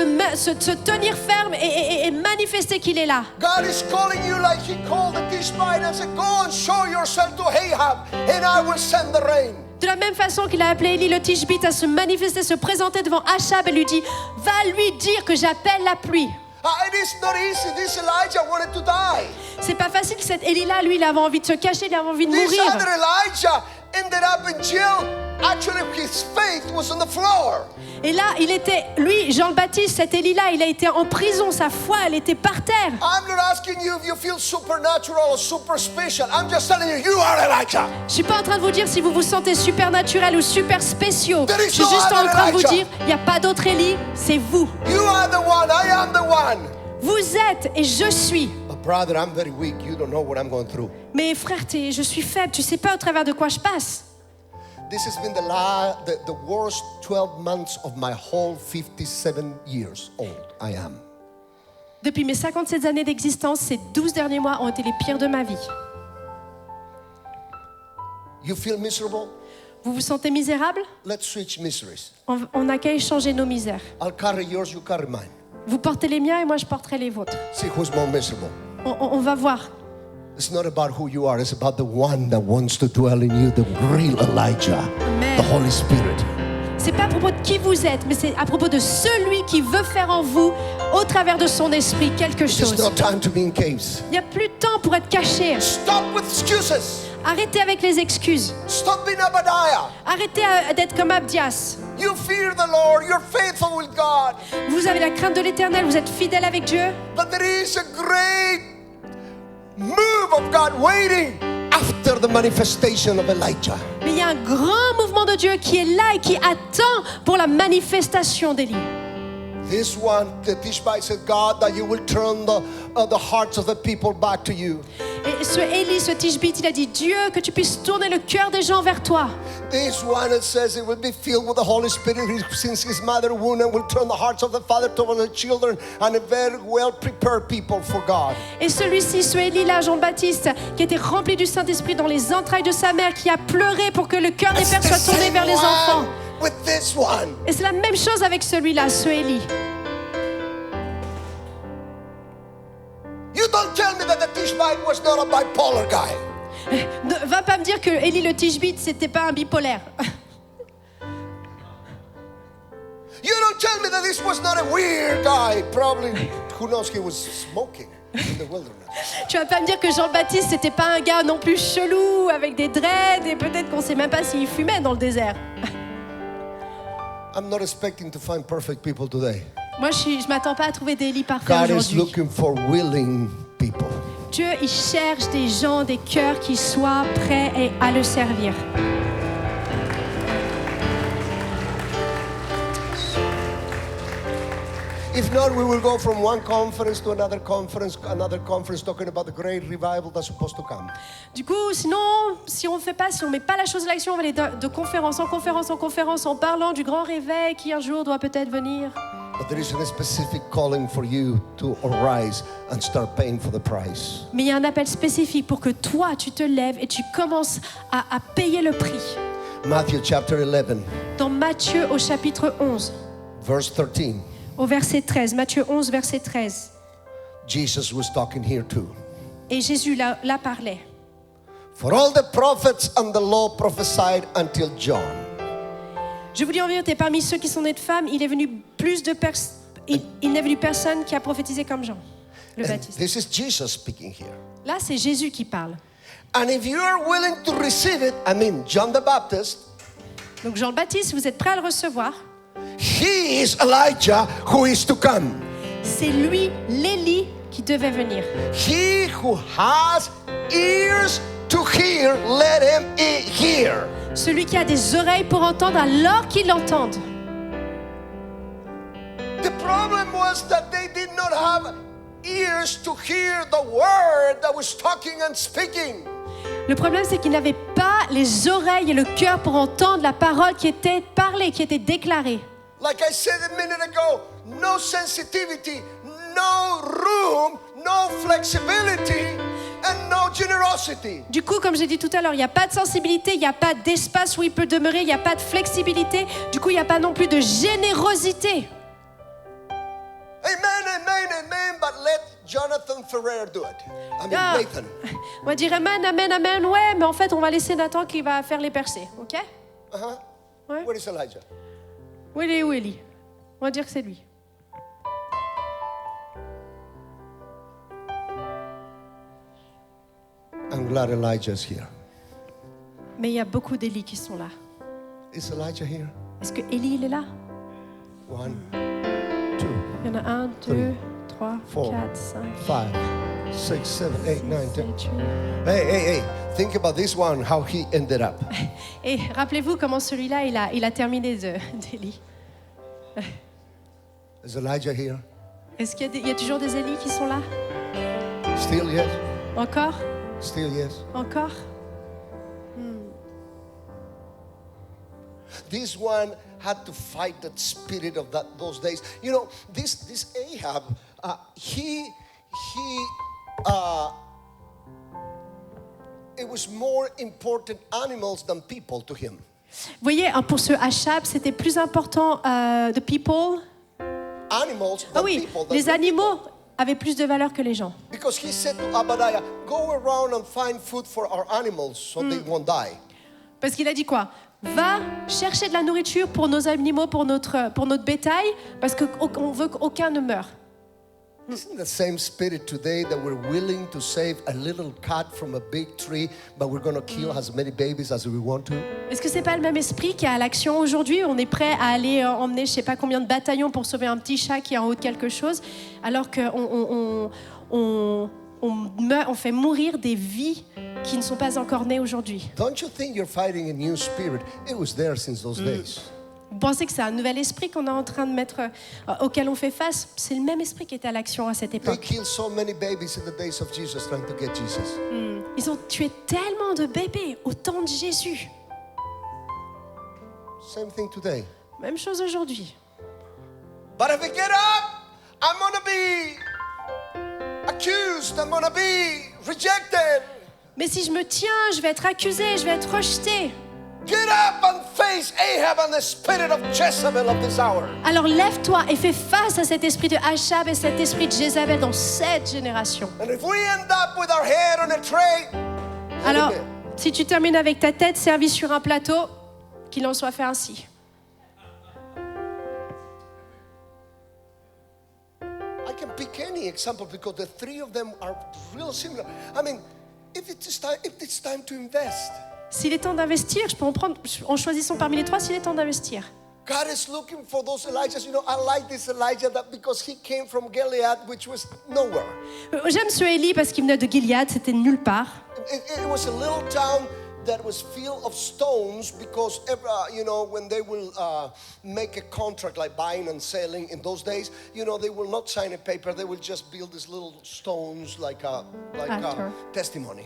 tenir ferme et manifester qu'il est là. God is calling you like he called the Tishbite and said, go and show yourself to Ahab and I will send the rain. De la même façon qu'il a appelé Élie le Tishbite à se manifester, se présenter devant Achab et lui dit, va lui dire que j'appelle la pluie. It is not easy. This Elijah wanted to die. C'est pas facile, cet Élie-là, lui, il avait envie de se cacher, il avait envie de This mourir. other Elijah ended up in jail. Actually, his faith was on the floor. Et là, il était, lui, Jean le Baptiste, cet Élie-là, il a été en prison, sa foi, elle était par terre. I'm not asking you if you feel supernatural or super special. I'm just telling you, you are Elijah. Je suis pas en train de vous dire si vous vous sentez super naturel ou super spéciaux. There Je is suis no juste en other train de vous Elijah. dire, il n'y a pas d'autre Élie, c'est vous. You are the one. I am the one. Vous êtes et je suis. But brother, I'm very weak. You don't know what I'm going through. Mais frère, je suis faible, tu sais pas au travers de quoi je passe. This has been the worst 12 months of my whole 57 years old. I am. Depuis mes 57 années d'existence, ces 12 derniers mois ont été les pires de ma vie. You feel miserable? Vous vous sentez misérable? Let's switch miseries. On n'a qu'à échanger nos misères. I'll carry yours, you carry mine. Vous portez les miens et moi je porterai les vôtres. See who's more miserable. On va voir. It's not about who you are, it's about the one that wants to dwell in you, the real Elijah, Amen. the Holy Spirit. C'est pas à propos de qui vous êtes, mais c'est à propos de celui qui veut faire en vous, au travers de son esprit, quelque There's chose. no time to be in caves. Il n'y a plus de temps pour être caché. Stop with excuses. Arrêtez avec les excuses. Stop being Obadiah. Arrêtez d'être comme Abdias. You fear the Lord, you're faithful with God. Vous avez la crainte de l'Éternel, vous êtes fidèle avec Dieu. But there is a great move of God waiting after the manifestation of Elijah. Mais il y a un grand mouvement de Dieu qui est là et qui attend pour la manifestation d'Élie. This one, the Tishbite said, God, that you will turn the hearts of the people back to you. Et ce Élie, ce Tishbite, il a dit, Dieu, que tu puisses tourner le cœur des gens vers toi. This one, it says, it will be filled with the Holy Spirit since his mother wound and will turn the hearts of the father toward the children and a very well prepared people for God. Et celui-ci, ce Élie-là, Jean-Baptiste, qui était rempli du Saint-Esprit dans les entrailles de sa mère, qui a pleuré pour que le cœur des It's pères the soit tourné same vers les enfants. one with this one. Et c'est la même chose avec celui-là, ce Élie. You don't tell me that the Tishbite was not a bipolar guy. Ne va pas me dire que Élie le Tishbite, c'était pas un bipolaire. You don't tell me that this was not a weird guy. Probably, who knows, he was smoking in the wilderness. Tu vas pas me dire que Jean-Baptiste, c'était pas un gars non plus chelou, avec des dreads, et peut-être qu'on sait même pas s'il fumait dans le désert. I'm not expecting to find perfect people today. Moi, je m'attends pas à trouver des Élie parfaits God is aujourd'hui. looking for willing people. Dieu, il cherche des gens, des cœurs qui soient prêts à le servir. If not, we will go from one conference to another conference talking about the great revival that's supposed to come. Du coup, sinon, si on met pas la chose à l'action, on va aller de conférence en conférence en conférence en parlant du grand réveil qui un jour doit peut-être venir. But there is a specific calling for you to arise and start paying for the price. Mais il y a un appel spécifique pour que toi, tu te lèves et tu commences à payer le prix. Matthew chapter 11, Dans Matthieu au chapitre 11, verse 13. au verset 13. Matthieu 11, verset 13. Jesus was talking here too. Et Jésus là parlait. For all the prophets and the law prophesied until John. Je vous dis en vérité, parmi ceux qui sont nés de femmes, il n'est venu personne qui a prophétisé comme Jean, le And Baptiste. this is Jesus speaking here. Là, c'est Jésus qui parle. And if you are willing to receive it, John the Baptist, Donc Jean le Baptiste, si vous êtes prêt à le recevoir, he is Elijah who is to come. c'est lui, l'Élie, qui devait venir. He who has ears to hear, let him hear. Celui qui a des oreilles pour entendre, alors qu'il l'entende. The problem was that they did not have ears to hear the word that was talking and speaking. Le problème, c'est qu'ils n'avaient pas les oreilles et le cœur pour entendre la parole qui était parlée, qui était déclarée. Like I said a minute ago, no sensitivity, no room, no flexibility, and no generosity. Du coup, comme j'ai dit tout à l'heure, il n'y a pas de sensibilité, il n'y a pas d'espace où il peut demeurer, il n'y a pas de flexibilité. Du coup, il n'y a pas non plus de générosité. Amen, but let Jonathan Ferrer do it. Ah. Nathan. On va dire amen, amen, amen. Ouais, mais en fait, on va laisser Nathan qui va faire les percées, ok? Uh-huh. Ouais. Where is Elijah? Où il est, où Élie? On va dire que c'est lui. I'm glad Elijah's here. Mais il y a beaucoup d'Élie qui sont là. Is Elijah here? Est-ce que Élie, il est là? 1, 2, Il y en a 1, 2, 3, 4, 4, 5, 5, 6, 7, 8, 9, 10. 7, 8. Hey. Think about this one, how he ended up. Et rappelez-vous comment celui-là, il a terminé d'Élie. Is Elijah here? Est-ce qu'il y a toujours des Élie qui sont là? Still yes? Encore? Still yes? Encore? This one had to fight that spirit of those days. You know, this Ahab, it was more important animals than people to him. Vous voyez, pour ce Achab, c'était plus important the people. Animals Ah than oui, people. than les the animaux people. avaient plus de valeur que les gens. Because he said to Obadiah, go around and find food for our animals so they won't die. Parce qu'il a dit quoi? Va chercher de la nourriture pour nos animaux, pour notre bétail, parce qu'on veut qu'aucun ne meure. Isn't the same spirit today that we're willing to save a little cat from a big tree, but we're going to kill as many babies as we want to? Est-ce que c'est pas le même esprit qui est à l'action aujourd'hui? On est prêt à aller emmener je sais pas combien de bataillons pour sauver un petit chat qui est en haut de quelque chose, alors qu'on on fait mourir des vies qui ne sont pas encore nées aujourd'hui. Don't you think you're fighting a new spirit? It was there since those days. Vous pensez que c'est un nouvel esprit qu'on est en train de mettre, auquel on fait face? C'est le même esprit qui était à l'action à cette They époque. killed so many babies in the days of Jesus trying to get Jesus. Ils ont tué tellement de bébés au temps de Jésus. Same thing today. Même chose aujourd'hui. But if I get up, I'm going to be accused. I'm going to be rejected. Mais si je me tiens, je vais être accusé, je vais être rejeté. Get up and face Ahab and the spirit of Jezebel of this hour. Alors lève-toi et fais face à cet esprit de Achab et cet esprit de Jézabel dans cette génération. And if we end up with our head on a tray, Alors, si tu termines avec ta tête servie sur un plateau, qu'il en soit fait ainsi. I can pick any example because the three of them are real similar. If it's time to invest. S'il est temps d'investir, je peux en prendre en choisissant parmi les trois s'il est temps d'investir. God is looking for those Elijahs. You know, I like this Elijah because he came from Gilead, which was nowhere. J'aime ce Élie parce qu'il venait de Gilead, c'était nulle part. It was a little town that was filled of stones because, when they will make a contract like buying and selling in those days, they will not sign a paper. They will just build these little stones like a testimony.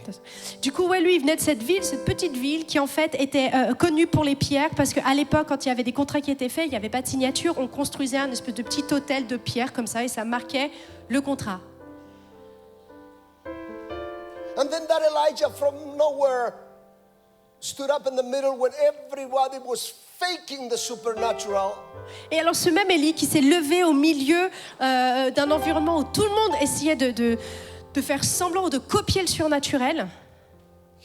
Du coup, lui, il venait de cette ville, cette petite ville qui en fait était connue pour les pierres parce qu'à l'époque, quand il y avait des contrats qui étaient faits, il n'y avait pas de signature. On construisait un espèce de petit hôtel de pierre comme ça et ça marquait le contrat. And then that Elijah from nowhere stood up in the middle when everybody was faking the supernatural. Et alors ce même Élie qui s'est levé au milieu d'un environnement où tout le monde essayait de faire semblant ou de copier le surnaturel,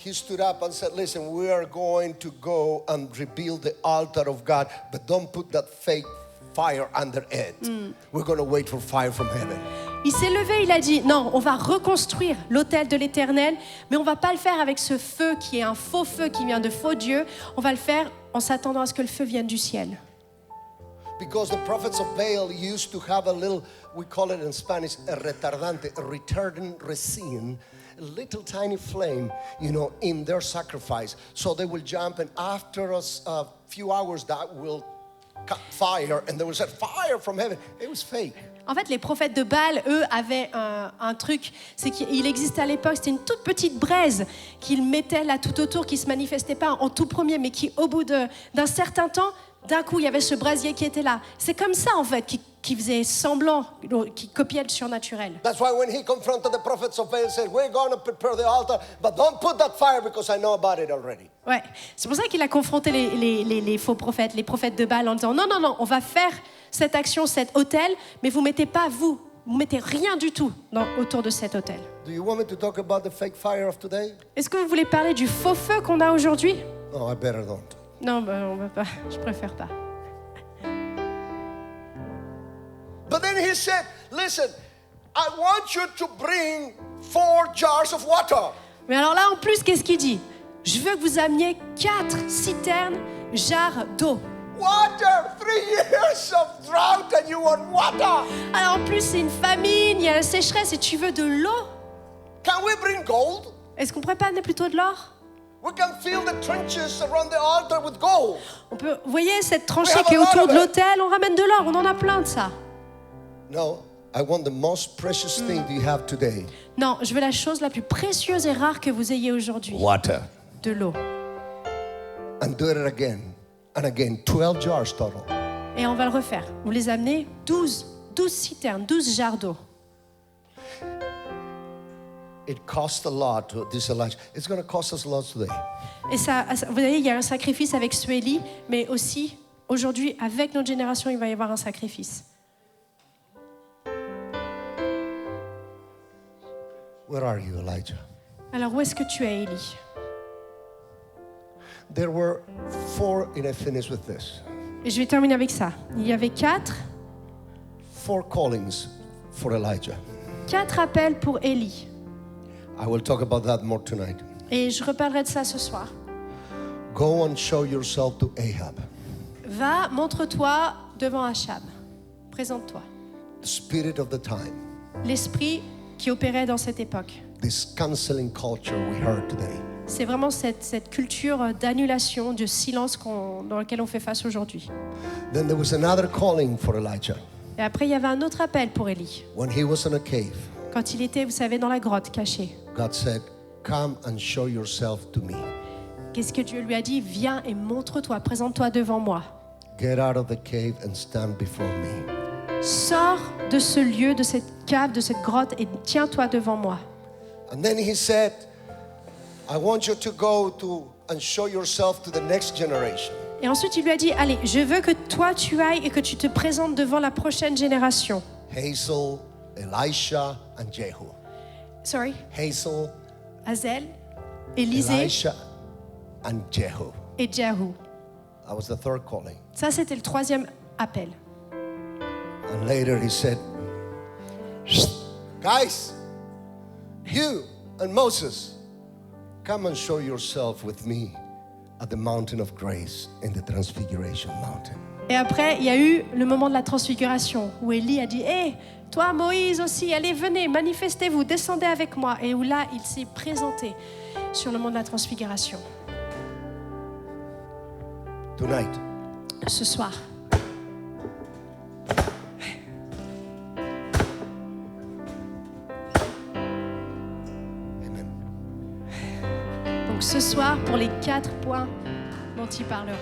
he stood up and said, listen, we are going to go and rebuild the altar of God, but don't put that fake fire under it. We're going to wait for fire from heaven. Il s'est levé, il a dit, non, on va reconstruire l'autel de l'Éternel, mais on ne va pas le faire avec ce feu qui est un faux feu qui vient de faux dieux. On va le faire en s'attendant à ce que le feu vienne du ciel. Because the prophets of Baal used to have a little, we call it in Spanish, a retardante, a retardant resin, a little tiny flame, in their sacrifice. So they will jump, and after a few hours, that will cut fire, and they will say, fire from heaven. It was fake. En fait, les prophètes de Baal, eux, avaient un truc, c'est qu'il existait à l'époque, c'était une toute petite braise qu'ils mettaient là tout autour, qui ne se manifestait pas en tout premier, mais qui, au bout d'un certain temps, d'un coup, il y avait ce brasier qui était là. C'est comme ça, en fait, qui faisait semblant, qui copiait le surnaturel. That's why when he confronted the prophets of Baal, he said, we're going to prepare the altar, but don't put that fire because I know about it already. Ouais, c'est pour ça qu'il a confronté les faux prophètes, les prophètes de Baal, en disant non, on va faire cette action, cet autel, mais vous mettez rien du tout autour de cet autel. Do you want me to talk about the fake fire of today? Est-ce que vous voulez parler du faux feu qu'on a aujourd'hui? No, I better don't. Non, on va pas, je préfère pas. But then he said, listen, I want you to bring 4 jars of water. Mais alors là, en plus, qu'est-ce qu'il dit? Je veux que vous ameniez 4 citernes, jarres d'eau. Water, 3 years of drought and you want water. Alors en plus, c'est une famine, il y a la sécheresse et tu veux de l'eau? Can we bring gold? Est-ce qu'on pourrait pas amener plutôt de l'or? We can fill the trenches around the altar with gold. Vous voyez cette tranchée qui est autour de l'autel, on ramène de l'or, on en a plein de ça. No, I want the most precious thing that you have today. Non, je veux la chose la plus précieuse et rare que vous ayez aujourd'hui. Water. De l'eau. And do it again and again. 12 jars total. Et on va le refaire. Vous les amenez 12 citernes, 12 jarres d'eau. It cost a lot to this Elijah. It's going to cost us a lot today. Et ça, vous voyez, il y a un sacrifice avec ce Élie, mais aussi, aujourd'hui, avec notre génération, il va y avoir un sacrifice. Where are you, Elijah? Alors, où est-ce que tu es, Élie? There were 4, and I finish with this. Et je vais terminer avec ça. Il y avait 4 callings for Elijah. appels pour Élie. I will talk about that more tonight. Et je reparlerai de ça ce soir. Go and show yourself to Ahab. Va, montre-toi devant Achab. Présente-toi. The spirit of the time. L'esprit qui opérait dans cette époque. This canceling culture we heard today. C'est vraiment cette culture d'annulation, de silence dans laquelle on fait face aujourd'hui. Then there was another calling for Elijah. Et après, il y avait un autre appel pour Élie. When he was in a cave, Quand il était, vous savez, dans la grotte, caché. God said, come and show yourself to me. Qu'est-ce que Dieu lui a dit? Viens et montre-toi, présente-toi devant moi. Get out of the cave and stand before me. Sors de ce lieu, de cette cave, de cette grotte et tiens-toi devant moi. And then he said, I want you to go and show yourself to the next generation. Et ensuite, il lui a dit, allez, je veux que toi, tu ailles et que tu te présentes devant la prochaine génération. Hazel, Elisha, and Jehu. Sorry? Hazel, Hazel, Élisée Elisha, and Jehu. et Jehu. That was the third calling. Ça, c'était le 3e appel. And later he said, guys, you and Moses, come and show yourself with me at the mountain of grace in the Transfiguration Mountain. Et après, il y a eu le moment de la transfiguration où Élie a dit, hé, toi Moïse aussi, allez, venez, manifestez-vous, descendez avec moi. Et où là, il s'est présenté sur le mont de la transfiguration. Tonight, Ce soir. amen. Donc ce soir, pour les 4 points dont il parlera.